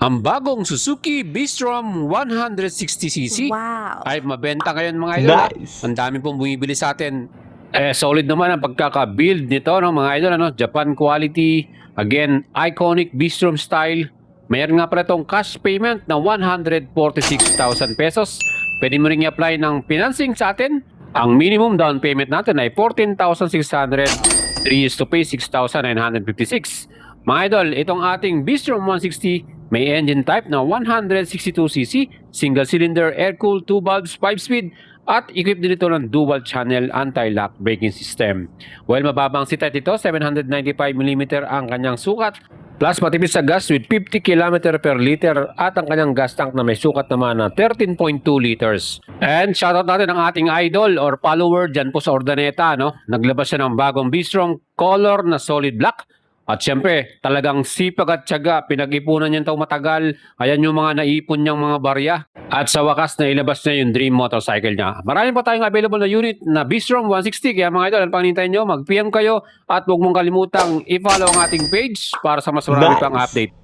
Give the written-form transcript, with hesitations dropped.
Ang bagong Suzuki V-Strom 160cc Wow. ay mabenta ngayon mga idol. Nice. Ang dami pong bumibili sa atin. Solid naman ang pagkaka-build nito, no, mga idol. Japan quality. Again, iconic V-Strom style. Mayroon nga pala itong cash payment na 146,000 pesos. Pwede mo rin i-apply ng financing sa atin. Ang minimum down payment natin ay 14,600. 3 years to pay 6,956. Mga idol, itong ating V-Strom 160 may engine type na 162cc, single cylinder, air-cooled, 2 valves, 5-speed, at equipped din ito ng dual channel anti-lock braking system. While mababang sitat ito, 795mm ang kanyang sukat, plus matipid sa gas with 50 km per liter at ang kanyang gas tank na may sukat naman na 13.2 liters. And shoutout natin ang ating idol or follower dyan po sa Ordaneta. Naglabas siya ng bagong V-Strom color na solid black. At syempre, talagang sipag at tiyaga, pinag-ipunan niyan taong matagal. Ayan yung mga naipon niyang mga barya. At sa wakas na ilabas niya yung dream motorcycle niya. Marami pa tayong available na unit na V-Strom 160. Kaya mga idol, ang pangintayin nyo, mag-PM kayo at huwag mong kalimutang i-follow ang ating page para sa mas marami pang update.